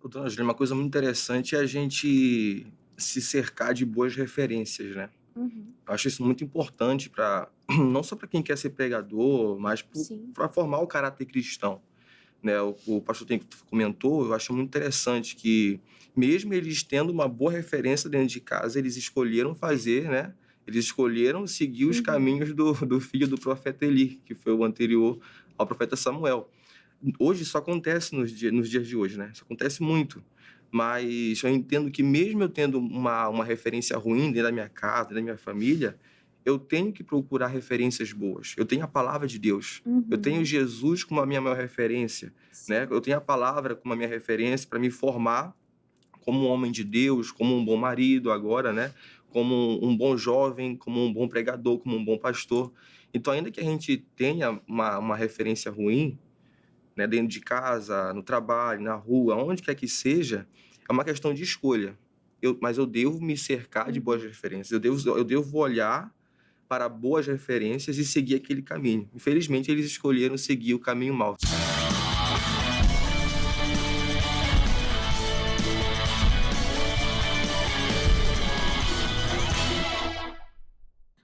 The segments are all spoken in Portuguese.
Doutora Angela, uma coisa muito interessante é a gente se cercar de boas referências, né? Uhum. Eu acho isso muito importante para não só para quem quer ser pregador, mas Sim. para formar o caráter cristão, né? O pastor Tem comentou, eu acho muito interessante que mesmo eles tendo uma boa referência dentro de casa, eles escolheram fazer, né? Eles escolheram seguir os Uhum. caminhos do filho do profeta Eli, que foi o anterior ao profeta Samuel. Hoje isso acontece nos dias de hoje, né? Isso acontece muito. Mas eu entendo que mesmo eu tendo uma referência ruim dentro da minha casa, dentro da minha família, eu tenho que procurar referências boas. Eu tenho a palavra de Deus. Eu tenho Uhum. Jesus como a minha maior referência, né? Sim. Eu tenho a palavra como a minha referência para me formar como um homem de Deus, como um bom marido agora, né? Como um bom jovem, como um bom pregador, como um bom pastor. Então, ainda que a gente tenha uma referência ruim, né, dentro de casa, no trabalho, na rua, onde quer que seja, é uma questão de escolha. Mas eu devo me cercar de boas Uhum. referências, eu devo olhar para boas referências e seguir aquele caminho. Infelizmente, eles escolheram seguir o caminho mau.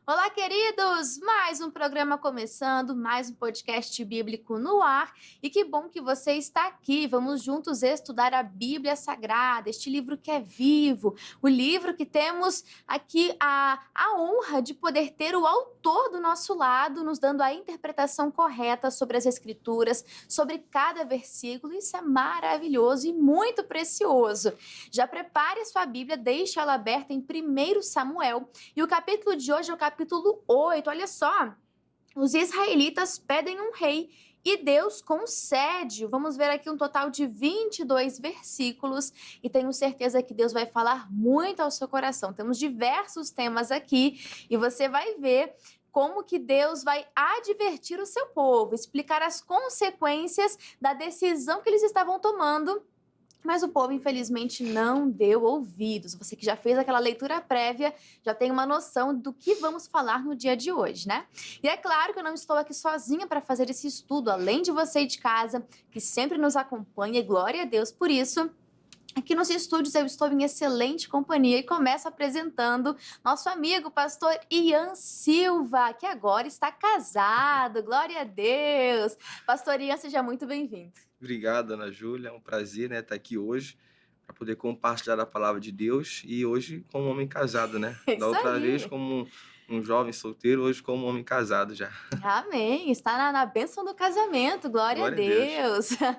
Olá, queridos! Mais um programa começando, mais um podcast bíblico no ar. E que bom que você está aqui. Vamos juntos estudar a Bíblia Sagrada, este livro que é vivo, o livro que temos aqui a honra de poder ter o autor do nosso lado, nos dando a interpretação correta sobre as Escrituras, sobre cada versículo. Isso é maravilhoso e muito precioso. Já prepare a sua Bíblia, deixe ela aberta em 1 Samuel. E o capítulo de hoje é o capítulo 8, olha só. Os israelitas pedem um rei e Deus concede. Vamos ver aqui um total de 22 versículos e tenho certeza que Deus vai falar muito ao seu coração. Temos diversos temas aqui e você vai ver como que Deus vai advertir o seu povo, explicar as consequências da decisão que eles estavam tomando. Mas o povo, infelizmente, não deu ouvidos. Você que já fez aquela leitura prévia, já tem uma noção do que vamos falar no dia de hoje, né? E é claro que eu não estou aqui sozinha para fazer esse estudo, além de você aí de casa, que sempre nos acompanha, e glória a Deus por isso. Aqui nos estúdios eu estou em excelente companhia e começo apresentando nosso amigo pastor Ian Silva, que agora está casado, glória a Deus. Pastor Ian, seja muito bem-vindo. Obrigado, Ana Júlia. É um prazer, né, estar aqui hoje para poder compartilhar a palavra de Deus e hoje como um homem casado, né? É Da isso outra vez aí. como um jovem solteiro, hoje como um homem casado já. Amém. Está na bênção do casamento. Glória a Glória a Deus. Deus.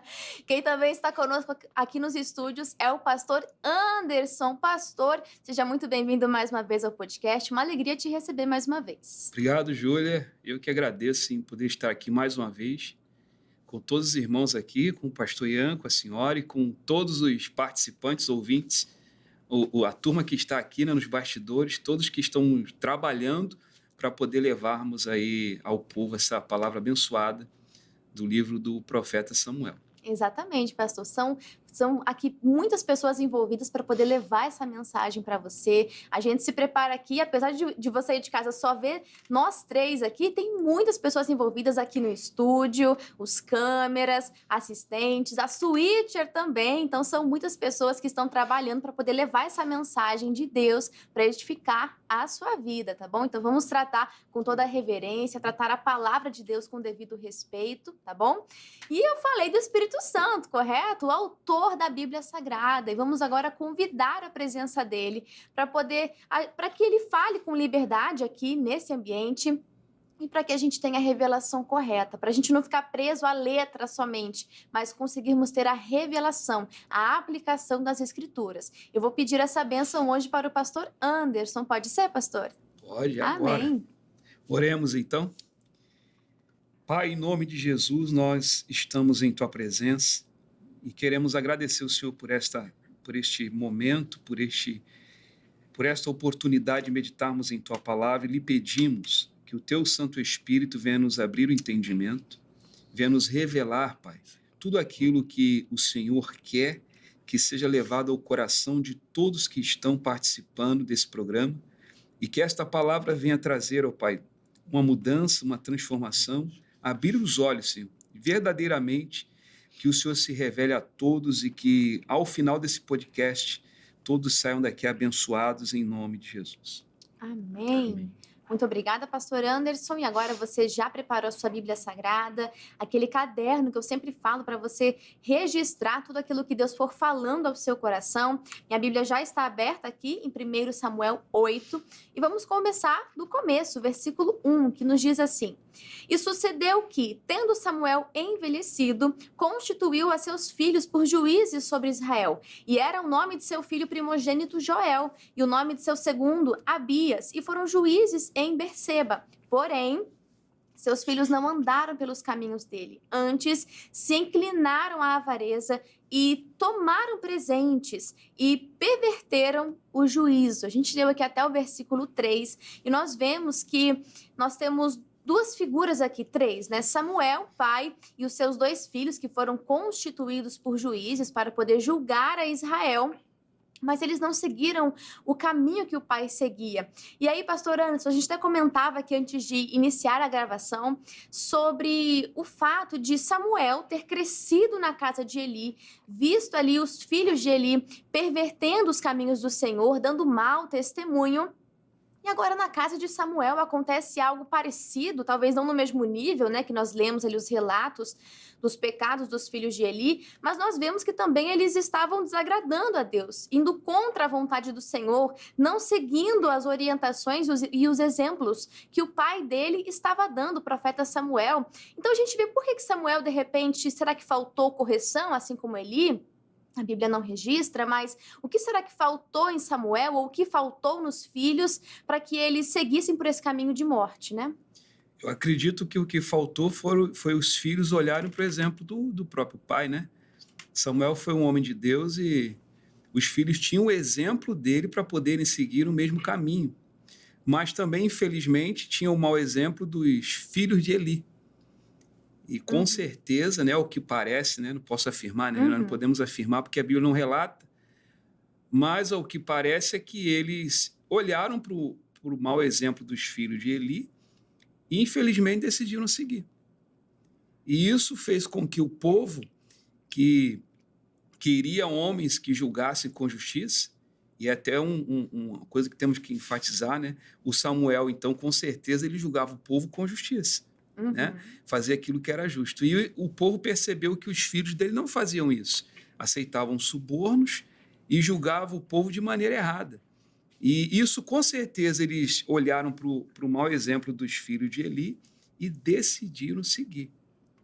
Quem também está conosco aqui nos estúdios é o pastor Anderson. Pastor, seja muito bem-vindo mais uma vez ao podcast. Uma alegria te receber mais uma vez. Obrigado, Júlia. Eu que agradeço em poder estar aqui mais uma vez com todos os irmãos aqui, com o pastor Ian, com a senhora e com todos os participantes, ouvintes, a turma que está aqui, né, nos bastidores, todos que estão trabalhando para poder levarmos aí ao povo essa palavra abençoada do livro do profeta Samuel. Exatamente, pastor. São aqui muitas pessoas envolvidas para poder levar essa mensagem para você. A gente se prepara aqui, apesar de você ir de casa só ver nós três aqui, tem muitas pessoas envolvidas aqui no estúdio, os câmeras, assistentes, a switcher também. Então, são muitas pessoas que estão trabalhando para poder levar essa mensagem de Deus para edificar a sua vida, tá bom? Então, vamos tratar com toda a reverência, tratar a palavra de Deus com devido respeito, tá bom? E eu falei do Espírito Santo, correto? O autor da Bíblia Sagrada. E vamos agora convidar a presença dele para que ele fale com liberdade aqui nesse ambiente e para que a gente tenha a revelação correta, para a gente não ficar preso à letra somente, mas conseguirmos ter a revelação, a aplicação das Escrituras. Eu vou pedir essa bênção hoje para o pastor Anderson. Pode ser, pastor? Pode, agora. Amém. Oremos então. Pai, em nome de Jesus, nós estamos em Tua presença e queremos agradecer o Senhor por este momento, por esta oportunidade de meditarmos em Tua palavra e lhe pedimos que o Teu Santo Espírito venha nos abrir o entendimento, venha nos revelar, Pai, tudo aquilo que o Senhor quer que seja levado ao coração de todos que estão participando desse programa e que esta palavra venha trazer, ó Pai, uma mudança, uma transformação, abrir os olhos, Senhor, verdadeiramente que o Senhor se revele a todos e que, ao final desse podcast, todos saiam daqui abençoados em nome de Jesus. Amém. Amém. Muito obrigada, pastor Anderson. E agora você já preparou a sua Bíblia Sagrada, aquele caderno que eu sempre falo para você registrar tudo aquilo que Deus for falando ao seu coração. Minha Bíblia já está aberta aqui em 1 Samuel 8 e vamos começar do começo, versículo 1, que nos diz assim: E sucedeu que, tendo Samuel envelhecido, constituiu a seus filhos por juízes sobre Israel. E era o nome de seu filho primogênito Joel, e o nome de seu segundo Abias, e foram juízes em Berseba. Porém, seus filhos não andaram pelos caminhos dele. Antes, se inclinaram à avareza e tomaram presentes e perverteram o juízo. A gente leu aqui até o versículo 3 e nós vemos que nós temos duas figuras aqui, três, né? Samuel, pai, e os seus dois filhos que foram constituídos por juízes para poder julgar a Israel. Mas eles não seguiram o caminho que o pai seguia. E aí, pastor Anderson, a gente até comentava aqui antes de iniciar a gravação sobre o fato de Samuel ter crescido na casa de Eli, visto ali os filhos de Eli pervertendo os caminhos do Senhor, dando mau testemunho. E agora na casa de Samuel acontece algo parecido, talvez não no mesmo nível, né, que nós lemos ali os relatos dos pecados dos filhos de Eli, mas nós vemos que também eles estavam desagradando a Deus, indo contra a vontade do Senhor, não seguindo as orientações e os exemplos que o pai dele estava dando, o profeta Samuel. Então a gente vê por que Samuel, de repente, será que faltou correção, assim como Eli? A Bíblia não registra, mas o que será que faltou em Samuel ou o que faltou nos filhos para que eles seguissem por esse caminho de morte, né? Eu acredito que o que faltou foi os filhos olharem para o exemplo do próprio pai, né? Samuel foi um homem de Deus e os filhos tinham o exemplo dele para poderem seguir o mesmo caminho. Mas também, infelizmente, tinham o mau exemplo dos filhos de Eli. E com certeza, né, o que parece, né, não posso afirmar, né, nós não podemos afirmar porque a Bíblia não relata, mas o que parece é que eles olharam para o mau exemplo dos filhos de Eli e, infelizmente, decidiram seguir. E isso fez com que o povo, que queria homens que julgassem com justiça, e é até uma coisa que temos que enfatizar, né, o Samuel, então, com certeza, ele julgava o povo com justiça. Né? Fazer aquilo que era justo. E o povo percebeu que os filhos dele não faziam isso. Aceitavam subornos e julgavam o povo de maneira errada. E isso, com certeza, eles olharam para o mau exemplo dos filhos de Eli e decidiram seguir.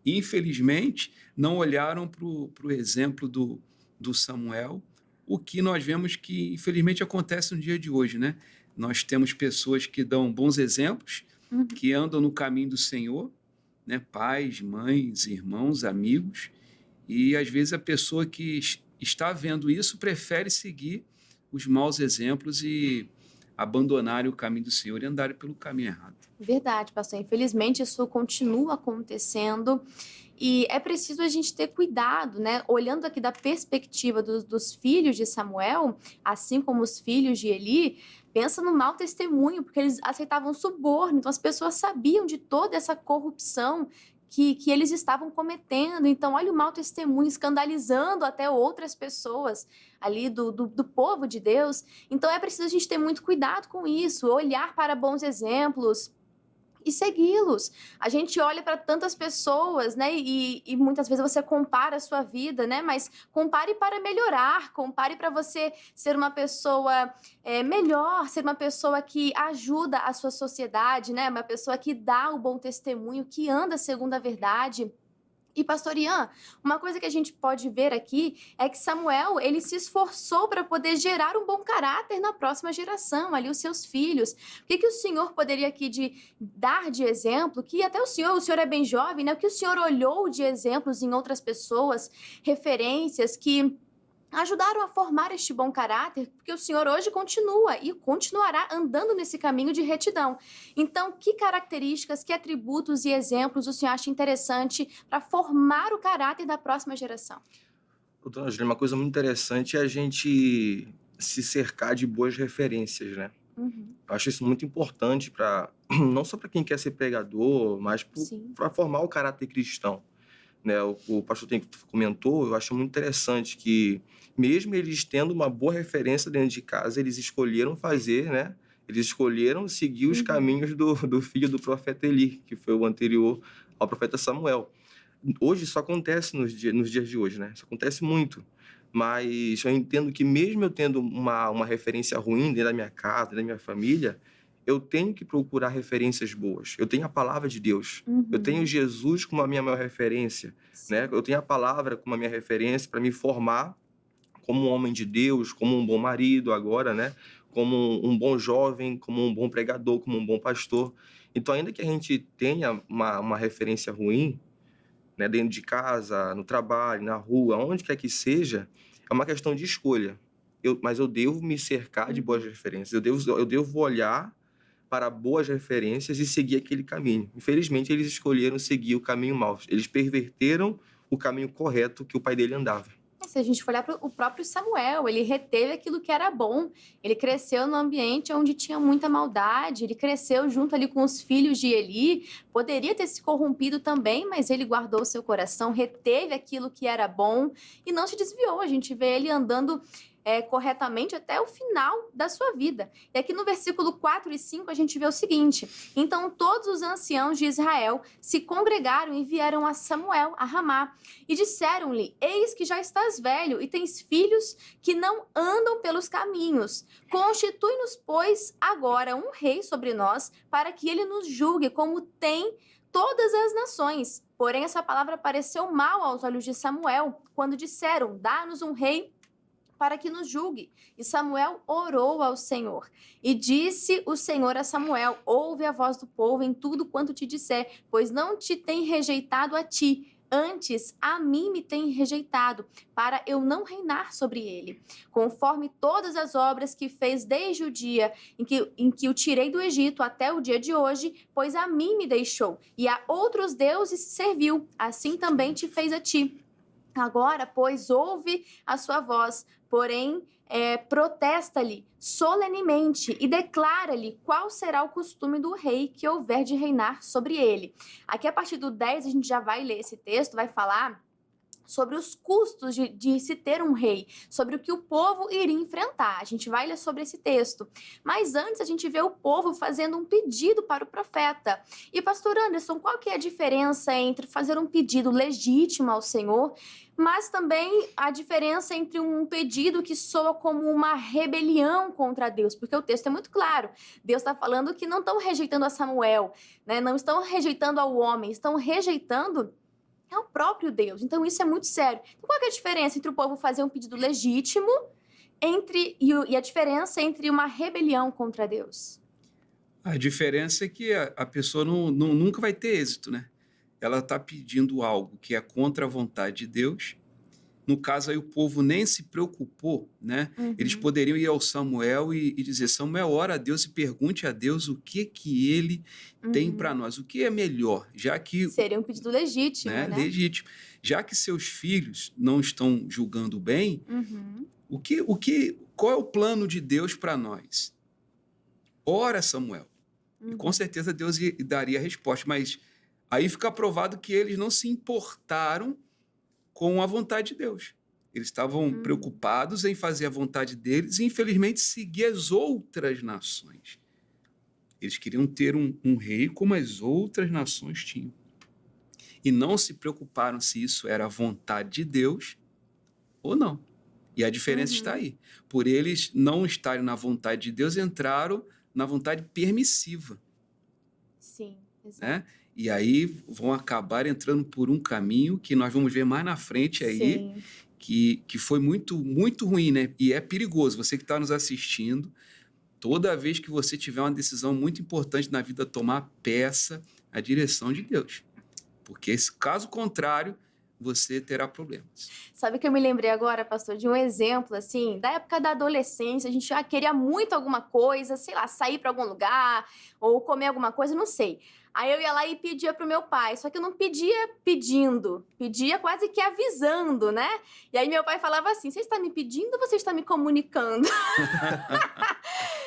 E, infelizmente, não olharam para o exemplo do Samuel, o que nós vemos que, infelizmente, acontece no dia de hoje. Né? Nós temos pessoas que dão bons exemplos, que andam no caminho do Senhor, né? Pais, mães, irmãos, amigos, e às vezes a pessoa que está vendo isso prefere seguir os maus exemplos e abandonarem o caminho do Senhor e andarem pelo caminho errado. Verdade, pastor. Infelizmente, isso continua acontecendo e é preciso a gente ter cuidado, né? Olhando aqui da perspectiva dos filhos de Samuel, assim como os filhos de Eli, pensa no mau testemunho, porque eles aceitavam suborno, então as pessoas sabiam de toda essa corrupção que eles estavam cometendo. Então, olha o mau testemunho, escandalizando até outras pessoas ali do povo de Deus. Então, é preciso a gente ter muito cuidado com isso, olhar para bons exemplos e segui-los. A gente olha para tantas pessoas, né? E muitas vezes você compara a sua vida, né? Mas compare para melhorar, compare para você ser uma pessoa melhor, ser uma pessoa que ajuda a sua sociedade, né? Uma pessoa que dá o bom testemunho, que anda segundo a verdade. E, pastor Ian, uma coisa que a gente pode ver aqui é que Samuel, ele se esforçou para poder gerar um bom caráter na próxima geração, ali os seus filhos. O que o senhor poderia aqui dar de exemplo, que até o senhor é bem jovem, né? O que o senhor olhou de exemplos em outras pessoas, referências que ajudaram a formar este bom caráter, porque o Senhor hoje continua e continuará andando nesse caminho de retidão. Então, que características, que atributos e exemplos o Senhor acha interessante para formar o caráter da próxima geração? Doutora Angela, uma coisa muito interessante é a gente se cercar de boas referências, né? Eu acho isso muito importante não só para quem quer ser pregador, mas para formar o caráter cristão. né? O pastor Tem comentou, eu acho muito interessante que, mesmo eles tendo uma boa referência dentro de casa, eles escolheram fazer, né? Eles escolheram seguir os caminhos do filho do profeta Eli, que foi o anterior ao profeta Samuel. Hoje isso acontece nos dias de hoje, né? Isso acontece muito. Mas eu entendo que, mesmo eu tendo uma referência ruim dentro da minha casa, dentro da minha família, eu tenho que procurar referências boas. Eu tenho a palavra de Deus. Eu tenho Jesus como a minha maior referência, né? Eu tenho a palavra como a minha referência para me formar como um homem de Deus, como um bom marido agora, né? Como um bom jovem, como um bom pregador, como um bom pastor. Então, ainda que a gente tenha uma referência ruim, né, dentro de casa, no trabalho, na rua, onde quer que seja, é uma questão de escolha. Mas eu devo me cercar de boas referências. Eu devo olhar para boas referências e seguir aquele caminho. Infelizmente, eles escolheram seguir o caminho mau. Eles perverteram o caminho correto que o pai dele andava. Se a gente for olhar para o próprio Samuel, ele reteve aquilo que era bom. Ele cresceu num ambiente onde tinha muita maldade. Ele cresceu junto ali com os filhos de Eli. Poderia ter se corrompido também, mas ele guardou seu coração, reteve aquilo que era bom e não se desviou. A gente vê ele andando corretamente até o final da sua vida. E aqui no versículo 4 e 5 a gente vê o seguinte: então todos os anciãos de Israel se congregaram e vieram a Samuel, a Ramá, e disseram-lhe: eis que já estás velho e tens filhos que não andam pelos caminhos. Constitui-nos, pois, agora um rei sobre nós, para que ele nos julgue como tem todas as nações. Porém, essa palavra pareceu mal aos olhos de Samuel, quando disseram: dá-nos um rei para que nos julgue. E Samuel orou ao Senhor. E disse o Senhor a Samuel: ouve a voz do povo em tudo quanto te disser, pois não te tem rejeitado a ti, antes a mim me tem rejeitado, para eu não reinar sobre ele. Conforme todas as obras que fez desde o dia em que o tirei do Egito até o dia de hoje, pois a mim me deixou, e a outros deuses serviu, assim também te fez a ti. Agora, pois, ouve a sua voz, porém, protesta-lhe solenemente e declara-lhe qual será o costume do rei que houver de reinar sobre ele. Aqui, a partir do 10, a gente já vai ler esse texto, vai falar sobre os custos de se ter um rei, sobre o que o povo iria enfrentar. A gente vai ler sobre esse texto. Mas antes a gente vê o povo fazendo um pedido para o profeta. E pastor Anderson, qual que é a diferença entre fazer um pedido legítimo ao Senhor, mas também a diferença entre um pedido que soa como uma rebelião contra Deus? Porque o texto é muito claro. Deus está falando que não estão rejeitando a Samuel, né? Não estão rejeitando ao homem, estão rejeitando é o próprio Deus. Então, isso é muito sério. Então, qual é a diferença entre o povo fazer um pedido legítimo e a diferença entre uma rebelião contra Deus? A diferença é que a pessoa nunca vai ter êxito, né? Ela está pedindo algo que é contra a vontade de Deus. No caso, aí o povo nem se preocupou, né? Eles poderiam ir ao Samuel e dizer: Samuel, ora a Deus e pergunte a Deus o que ele tem para nós, o que é melhor, já que... Seria um pedido legítimo, né? Legítimo. Já que seus filhos não estão julgando bem, qual é o plano de Deus para nós? Ora, Samuel. E com certeza Deus daria a resposta, mas aí fica provado que eles não se importaram com a vontade de Deus. Eles estavam preocupados em fazer a vontade deles e, infelizmente, seguir as outras nações. Eles queriam ter um rei como as outras nações tinham. E não se preocuparam se isso era a vontade de Deus ou não. E a diferença está aí. Por eles não estarem na vontade de Deus, entraram na vontade permissiva. Sim, exato. Né? E aí vão acabar entrando por um caminho que nós vamos ver mais na frente aí, que foi muito, muito ruim, né? E é perigoso. Você que está nos assistindo, toda vez que você tiver uma decisão muito importante na vida, peça a direção de Deus. Porque, caso contrário, você terá problemas. Sabe que eu me lembrei agora, pastor, de um exemplo, assim, da época da adolescência, a gente já queria muito alguma coisa, sei lá, sair para algum lugar, ou comer alguma coisa, não sei. Aí eu ia lá e pedia pro meu pai, só que eu não pedia pedindo, pedia quase que avisando, né? E aí meu pai falava assim: você está me pedindo ou você está me comunicando?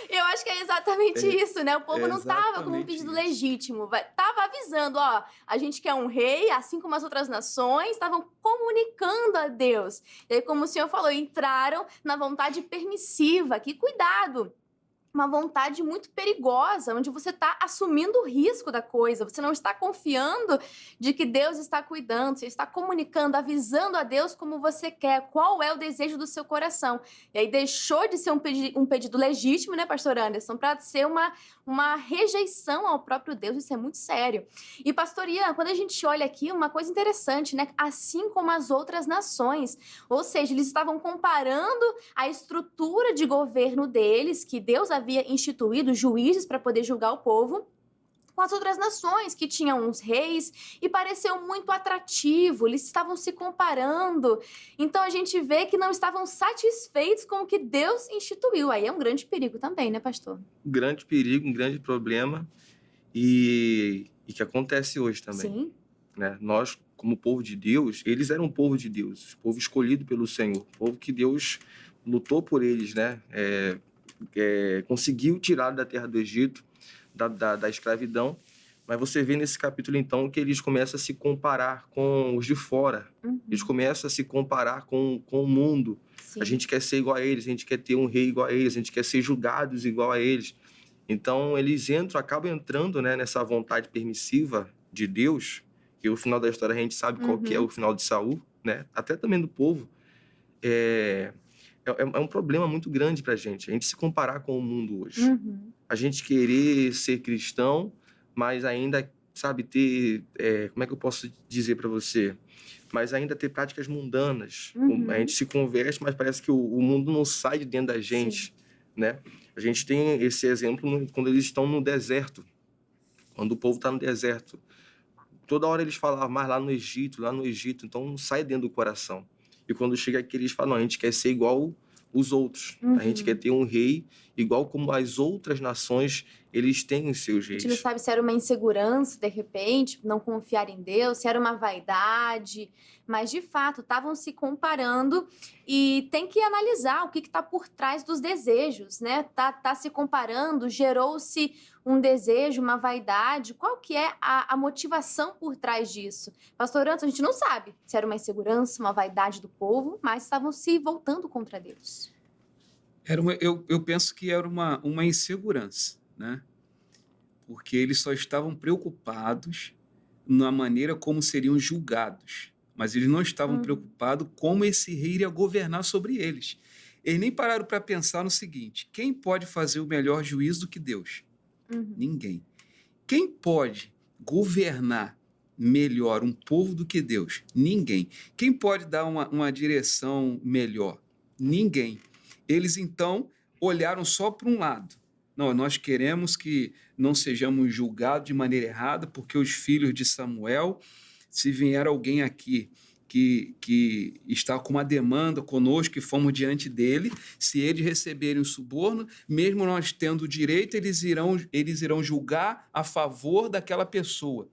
Eu acho que é exatamente isso, né? O povo não estava com um exatamente pedido isso. legítimo. Tava avisando, ó, a gente quer um rei, assim como as outras nações, estavam comunicando a Deus. E aí, como o senhor falou, entraram na vontade permissiva. Que cuidado! Uma vontade muito perigosa, onde você está assumindo o risco da coisa, você não está confiando de que Deus está cuidando, você está comunicando, avisando a Deus como você quer, qual é o desejo do seu coração. E aí deixou de ser um pedido legítimo, né, pastor Anderson, para ser uma rejeição ao próprio Deus, isso é muito sério. E, pastor Ian, quando a gente olha aqui, uma coisa interessante, né, assim como as outras nações, ou seja, eles estavam comparando a estrutura de governo deles, que Deus havia instituído juízes para poder julgar o povo, com as outras nações que tinham uns reis e pareceu muito atrativo, eles estavam se comparando. Então a gente vê que não estavam satisfeitos com o que Deus instituiu. Aí é um grande perigo também, né, pastor? Um grande perigo, um grande problema e que acontece hoje também. Sim. Né? Nós, como povo de Deus, eles eram um povo de Deus, povo escolhido pelo Senhor, povo que Deus lutou por eles, né? Conseguiu tirar da terra do Egito, da escravidão, mas você vê nesse capítulo, então, que eles começam a se comparar com os de fora, eles começam a se comparar com o mundo. Sim. A gente quer ser igual a eles, a gente quer ter um rei igual a eles, a gente quer ser julgados igual a eles. Então, eles acabam entrando, né, nessa vontade permissiva de Deus, que o final da história a gente sabe qual que é o final de Saul, né? Até também do povo. É um problema muito grande pra gente, a gente se comparar com o mundo hoje. A gente querer ser cristão, mas ainda, sabe, ter... como é que eu posso dizer pra você? Mas ainda ter práticas mundanas. A gente se converte, mas parece que o mundo não sai de dentro da gente, né? A gente tem esse exemplo quando eles estão no deserto, quando o povo está no deserto. Toda hora eles falavam, mas lá no Egito, então não sai dentro do coração. E quando chega aqui, eles falam, não, a gente quer ser igual os outros. A gente quer ter um rei igual como as outras nações, eles têm os seus reis. A gente não sabe se era uma insegurança, de repente, não confiar em Deus, se era uma vaidade, mas, de fato, estavam se comparando e tem que analisar o que está por trás dos desejos, né? Tá se comparando, gerou-se um desejo, uma vaidade. Qual que é a motivação por trás disso? Pastor Anderson, a gente não sabe se era uma insegurança, uma vaidade do povo, mas estavam se voltando contra Deus. Eu penso que era uma insegurança, né? Porque eles só estavam preocupados na maneira como seriam julgados, mas eles não estavam preocupados como esse rei iria governar sobre eles. Eles nem pararam para pensar no seguinte: quem pode fazer o melhor juízo do que Deus? Ninguém. Quem pode governar melhor um povo do que Deus? Ninguém. Quem pode dar uma direção melhor? Ninguém. Eles, então, olharam só para um lado. Não, nós queremos que não sejamos julgados de maneira errada, porque os filhos de Samuel, se vier alguém aqui que está com uma demanda conosco, que fomos diante dele, se eles receberem o suborno, mesmo nós tendo o direito, eles irão julgar a favor daquela pessoa.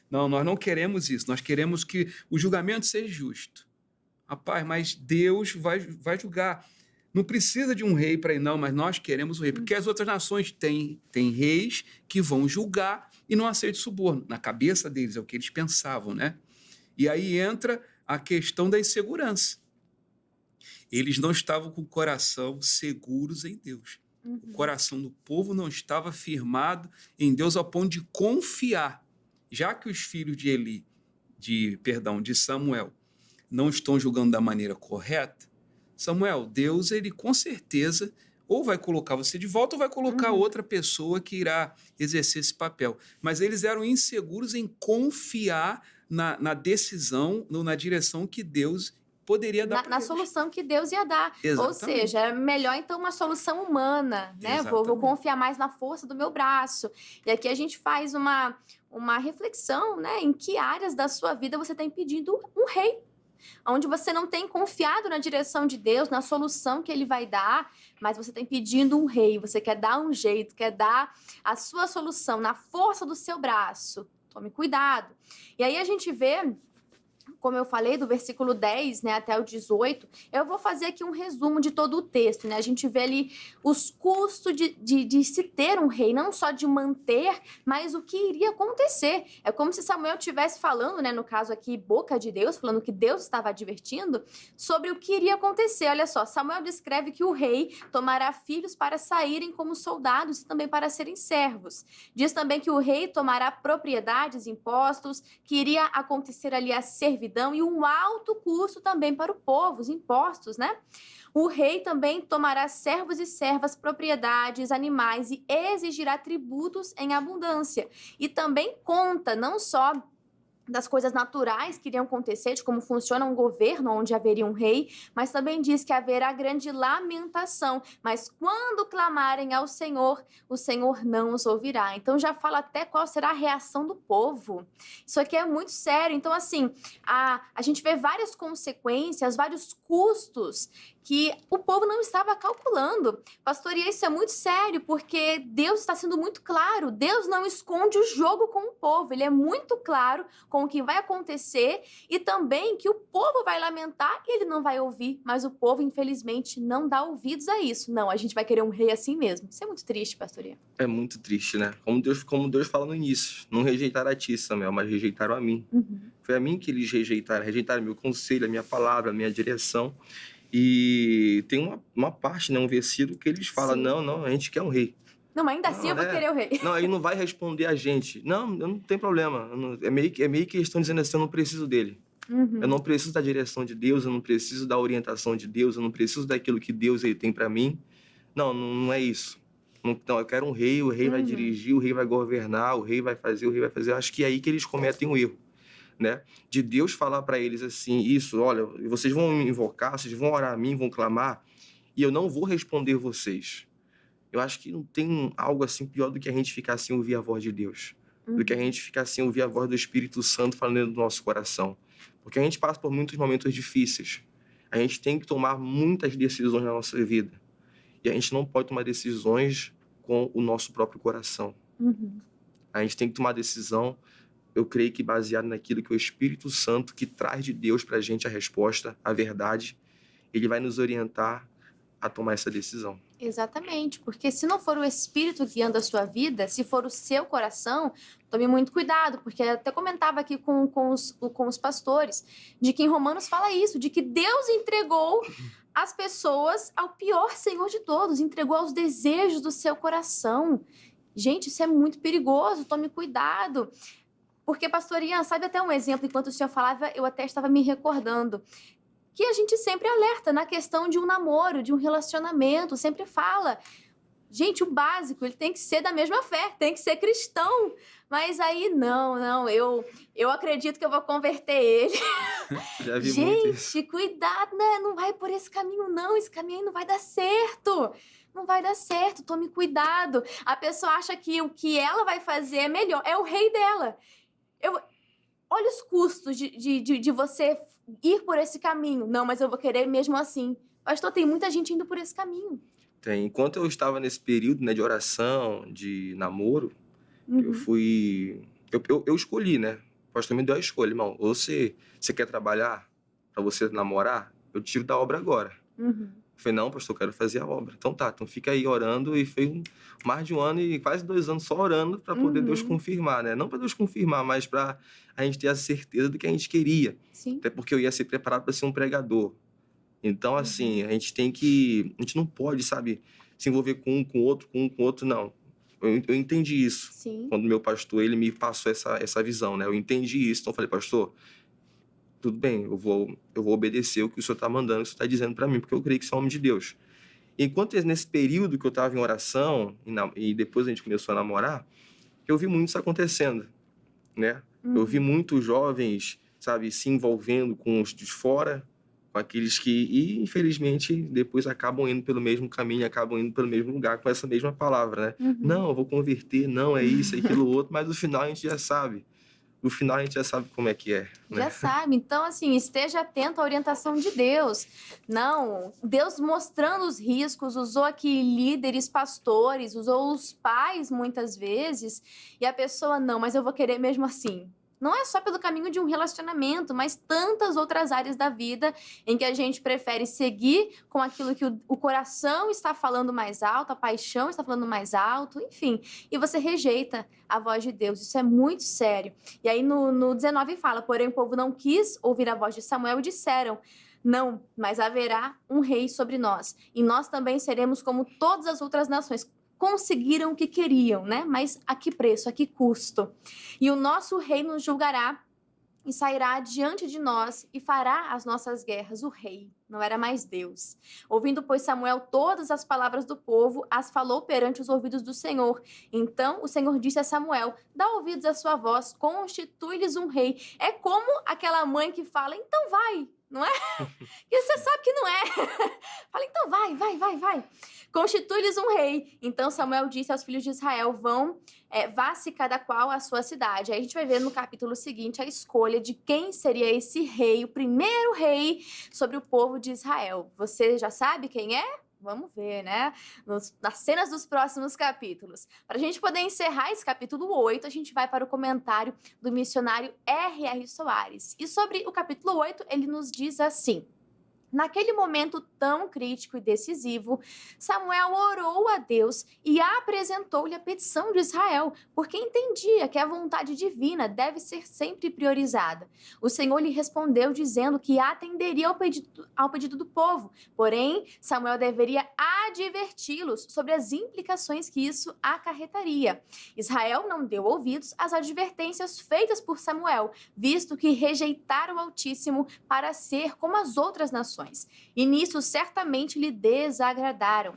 Não, nós não queremos isso, nós queremos que o julgamento seja justo. Rapaz, mas Deus vai julgar. Não precisa de um rei para ir, não, mas nós queremos o rei. Porque as outras nações têm reis que vão julgar e não aceitam suborno. Na cabeça deles, é o que eles pensavam, né? E aí entra a questão da insegurança. Eles não estavam com o coração seguros em Deus. O coração do povo não estava firmado em Deus ao ponto de confiar. Já que os filhos de Samuel não estão julgando da maneira correta, Samuel, Deus, ele com certeza ou vai colocar você de volta ou vai colocar outra pessoa que irá exercer esse papel. Mas eles eram inseguros em confiar na decisão, na direção que Deus poderia dar na solução que Deus ia dar. Exatamente. Ou seja, é melhor então uma solução humana, né? Vou confiar mais na força do meu braço. E aqui a gente faz uma reflexão, né? Em que áreas da sua vida você está impedindo um rei, onde você não tem confiado na direção de Deus, na solução que Ele vai dar, mas você está pedindo um rei, você quer dar um jeito, quer dar a sua solução na força do seu braço. Tome cuidado. E aí a gente vê como eu falei, do versículo 10, né, até o 18, eu vou fazer aqui um resumo de todo o texto, né? A gente vê ali os custos de se ter um rei, não só de manter, mas o que iria acontecer. É como se Samuel estivesse falando, né, no caso aqui, boca de Deus, falando que Deus estava advertindo sobre o que iria acontecer. Olha só, Samuel descreve que o rei tomará filhos para saírem como soldados e também para serem servos. Diz também que o rei tomará propriedades, impostos, que iria acontecer ali a servidão e um alto custo também para o povo, os impostos, né? O rei também tomará servos e servas, propriedades, animais e exigirá tributos em abundância. E também conta não só das coisas naturais que iriam acontecer, de como funciona um governo onde haveria um rei, mas também diz que haverá grande lamentação, mas quando clamarem ao Senhor, o Senhor não os ouvirá. Então já fala até qual será a reação do povo. Isso aqui é muito sério. Então, assim, a gente vê várias consequências, vários custos que o povo não estava calculando. Pastor, e isso é muito sério, porque Deus está sendo muito claro. Deus não esconde o jogo com o povo. Ele é muito claro com o que vai acontecer e também que o povo vai lamentar e ele não vai ouvir. Mas o povo, infelizmente, não dá ouvidos a isso. Não, a gente vai querer um rei assim mesmo. Isso é muito triste, pastoria. É muito triste, né? Como Deus fala no início. Não rejeitaram a ti, Samuel, mas rejeitaram a mim. Foi a mim que eles rejeitaram. Rejeitaram meu conselho, a minha palavra, a minha direção. E tem uma parte, né, um versículo que eles falam, não, a gente quer um rei. Não, ainda assim eu vou querer o rei. Não, ele não vai responder a gente. Não tem problema. É meio que eles estão dizendo assim, eu não preciso dele. Eu não preciso da direção de Deus, eu não preciso da orientação de Deus, eu não preciso daquilo que Deus ele tem para mim. Não é isso. Não, eu quero um rei, o rei vai dirigir, o rei vai governar, o rei vai fazer. Eu acho que é aí que eles cometem um erro. Né? De Deus falar para eles assim, isso, olha, vocês vão me invocar, vocês vão orar a mim, vão clamar, e eu não vou responder vocês. Eu acho que não tem algo assim pior do que a gente ficar sem ouvir a voz de Deus, do que a gente ficar sem ouvir a voz do Espírito Santo falando dentro do nosso coração. Porque a gente passa por muitos momentos difíceis. A gente tem que tomar muitas decisões na nossa vida. E a gente não pode tomar decisões com o nosso próprio coração. A gente tem que tomar decisão, eu creio que baseado naquilo que o Espírito Santo, que traz de Deus para a gente a resposta, a verdade, ele vai nos orientar a tomar essa decisão. Exatamente, porque se não for o Espírito guiando a sua vida, se for o seu coração, tome muito cuidado, porque eu até comentava aqui com os pastores, de que em Romanos fala isso, de que Deus entregou as pessoas ao pior Senhor de todos, entregou aos desejos do seu coração. Gente, isso é muito perigoso, tome cuidado. Porque, pastor Ian, sabe até um exemplo, enquanto o senhor falava, eu até estava me recordando, que a gente sempre alerta na questão de um namoro, de um relacionamento, sempre fala, gente, o básico, ele tem que ser da mesma fé, tem que ser cristão, mas aí não, eu acredito que eu vou converter ele. Já vi muito isso. Gente, cuidado, né? Não vai por esse caminho não, esse caminho aí não vai dar certo. Não vai dar certo, tome cuidado. A pessoa acha que o que ela vai fazer é melhor, é o rei dela. Olha os custos de você ir por esse caminho. Não, mas eu vou querer mesmo assim. Pastor, tem muita gente indo por esse caminho. Tem. Enquanto eu estava nesse período, né, de oração, de namoro, eu fui... Eu escolhi, né? O pastor me deu a escolha, irmão. Ou você quer trabalhar para você namorar? Eu tiro da obra agora. Eu falei, não, pastor, eu quero fazer a obra. Então tá, então fica aí orando. E foi mais de 1 ano e quase 2 anos só orando para poder Deus confirmar, né? Não para Deus confirmar, mas para a gente ter a certeza do que a gente queria. Sim. Até porque eu ia ser preparado para ser um pregador. Então, assim, a gente não pode, sabe, se envolver com um, com outro, não. Eu entendi isso. Sim. Quando meu pastor, ele me passou essa visão, né? Eu entendi isso. Então eu falei, pastor, tudo bem, eu vou obedecer o que o senhor está mandando, o que o senhor está dizendo para mim, porque eu creio que você é homem de Deus. Enquanto nesse período que eu estava em oração, e depois a gente começou a namorar, eu vi muito isso acontecendo, né? Eu vi muitos jovens, sabe, se envolvendo com os de fora, com aqueles que, infelizmente, depois acabam indo pelo mesmo caminho, acabam indo pelo mesmo lugar, com essa mesma palavra, né? Não, eu vou converter, não, é isso, é aquilo outro, mas no final a gente já sabe. No final a gente já sabe como é que é. Né? Já sabe. Então, assim, esteja atento à orientação de Deus. Não, Deus mostrando os riscos, usou aqui líderes, pastores, usou os pais muitas vezes, e a pessoa, não, mas eu vou querer mesmo assim. não é só pelo caminho de um relacionamento, mas tantas outras áreas da vida em que a gente prefere seguir com aquilo que o coração está falando mais alto, a paixão está falando mais alto, enfim, e você rejeita a voz de Deus. Isso é muito sério. E aí no 19 fala, porém o povo não quis ouvir a voz de Samuel e disseram, não, mas haverá um rei sobre nós, e nós também seremos como todas as outras nações. Conseguiram o que queriam, né? Mas a que preço, a que custo? E o nosso rei nos julgará e sairá diante de nós e fará as nossas guerras. O rei não era mais Deus. Ouvindo, pois, Samuel todas as palavras do povo, as falou perante os ouvidos do Senhor. Então o Senhor disse a Samuel, dá ouvidos à sua voz, constitui-lhes um rei. É como aquela mãe que fala, então vai, não é? E você sabe que não é. Fala, então vai. Constitui-lhes um rei. Então Samuel disse aos filhos de Israel, vá-se cada qual à sua cidade. Aí a gente vai ver no capítulo seguinte a escolha de quem seria esse rei, o primeiro rei sobre o povo de Israel. Você já sabe quem é? Vamos ver, né? Nas cenas dos próximos capítulos. Para a gente poder encerrar esse capítulo 8, a gente vai para o comentário do missionário R.R. Soares. E sobre o capítulo 8, ele nos diz assim, naquele momento tão crítico e decisivo, Samuel orou a Deus e apresentou-lhe a petição de Israel, porque entendia que a vontade divina deve ser sempre priorizada. O Senhor lhe respondeu dizendo que atenderia ao pedido do povo, porém, Samuel deveria adverti-los sobre as implicações que isso acarretaria. Israel não deu ouvidos às advertências feitas por Samuel, visto que rejeitaram o Altíssimo para ser como as outras nações. E nisso certamente lhe desagradaram.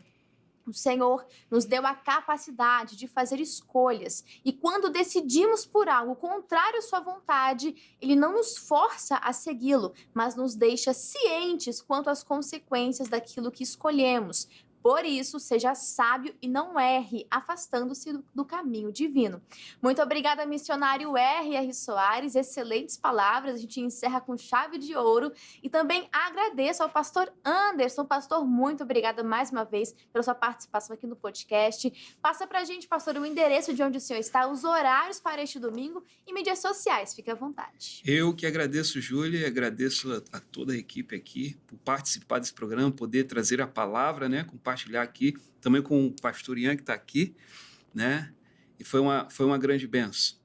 O Senhor nos deu a capacidade de fazer escolhas e quando decidimos por algo contrário à sua vontade, Ele não nos força a segui-lo, mas nos deixa cientes quanto às consequências daquilo que escolhemos. Por isso, seja sábio e não erre, afastando-se do caminho divino. Muito obrigada, missionário R.R. Soares. Excelentes palavras. A gente encerra com chave de ouro. E também agradeço ao pastor Anderson. Pastor, muito obrigada mais uma vez pela sua participação aqui no podcast. Passa pra gente, pastor, o endereço de onde o senhor está, os horários para este domingo e mídias sociais. Fique à vontade. Eu que agradeço, Júlia, e agradeço a toda a equipe aqui por participar desse programa, poder trazer a palavra, né, compartilhar aqui, também com o pastor Ian que está aqui, né? E foi uma grande bênção.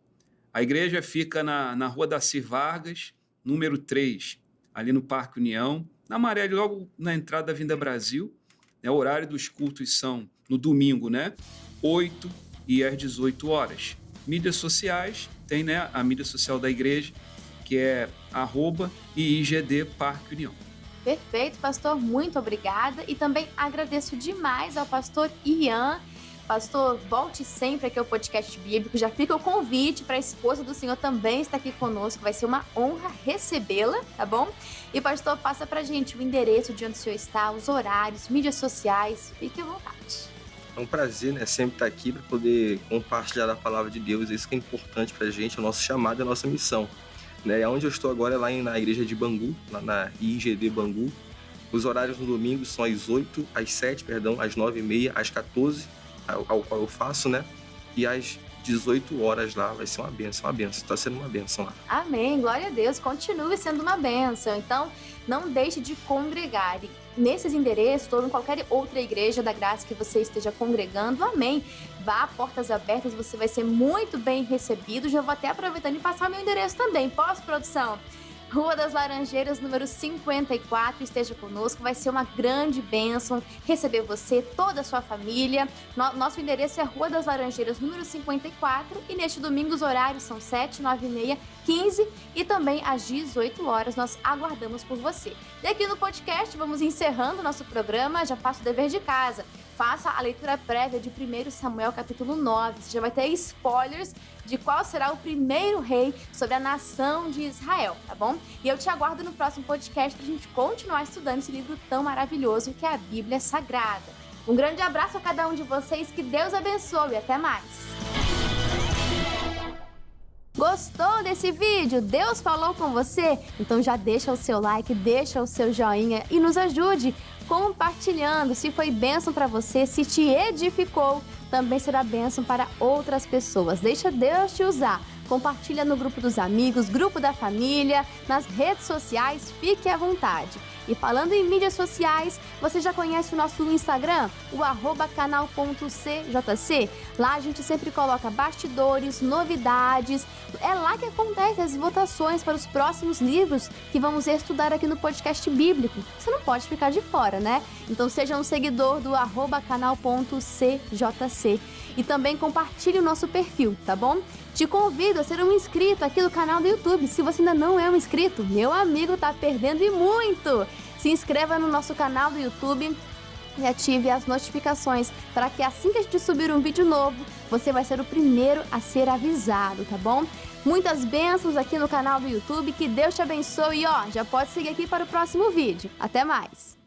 A igreja fica na Rua Dacir Vargas, número 3, ali no Parque União, na Maré, logo na entrada da Vinda Brasil. Né? O horário dos cultos são no domingo, né? 8 e às 18 horas. Mídias sociais, tem, né, a mídia social da igreja, que é @IIGD Parque União. Perfeito, pastor, muito obrigada. E também agradeço demais ao pastor Ian. Pastor, volte sempre aqui ao podcast bíblico. Já fica o convite para a esposa do senhor também estar aqui conosco. Vai ser uma honra recebê-la, tá bom? E pastor, passa pra gente o endereço de onde o senhor está, os horários, mídias sociais. Fique à vontade. É um prazer, né, sempre estar aqui para poder compartilhar a palavra de Deus. Isso que é importante para a gente, o nosso chamado, a nossa missão. Né? Onde eu estou agora é lá na igreja de Bangu, lá na IGD Bangu. Os horários no domingo são às 7, às 9h30, às 14, ao qual eu faço, né? E às 18 horas lá, vai ser uma bênção, está sendo uma bênção lá. Amém, glória a Deus, continue sendo uma bênção. Então, não deixe de congregar. E nesses endereços, ou em qualquer outra igreja da graça que você esteja congregando, amém. Vá a portas abertas, você vai ser muito bem recebido. Já vou até aproveitando e passar meu endereço também. Posso, produção? Rua das Laranjeiras, número 54, esteja conosco, vai ser uma grande bênção receber você, toda a sua família. Nosso endereço é Rua das Laranjeiras, número 54, e neste domingo os horários são 7, 9h30, 15 e também às 18 horas. Nós aguardamos por você. E aqui no podcast, vamos encerrando o nosso programa, já faço o dever de casa. Faça a leitura prévia de 1 Samuel capítulo 9. Você já vai ter spoilers de qual será o primeiro rei sobre a nação de Israel, tá bom? E eu te aguardo no próximo podcast pra gente continuar estudando esse livro tão maravilhoso que é a Bíblia Sagrada. Um grande abraço a cada um de vocês, que Deus abençoe e até mais! Gostou desse vídeo? Deus falou com você? Então já deixa o seu like, deixa o seu joinha e nos ajude compartilhando. Se foi bênção para você, se te edificou, também será bênção para outras pessoas. Deixa Deus te usar. compartilha no grupo dos amigos, grupo da família, nas redes sociais, fique à vontade. E falando em mídias sociais, você já conhece o nosso Instagram, o @canal.cjc? Lá a gente sempre coloca bastidores, novidades. É lá que acontecem as votações para os próximos livros que vamos estudar aqui no podcast bíblico. Você não pode ficar de fora, né? Então seja um seguidor do @canal.cjc. E também compartilhe o nosso perfil, tá bom? Te convido a ser um inscrito aqui no canal do YouTube. Se você ainda não é um inscrito, meu amigo, tá perdendo e muito! Se inscreva no nosso canal do YouTube e ative as notificações para que assim que a gente subir um vídeo novo, você vai ser o primeiro a ser avisado, tá bom? Muitas bênçãos aqui no canal do YouTube, que Deus te abençoe e já pode seguir aqui para o próximo vídeo. Até mais!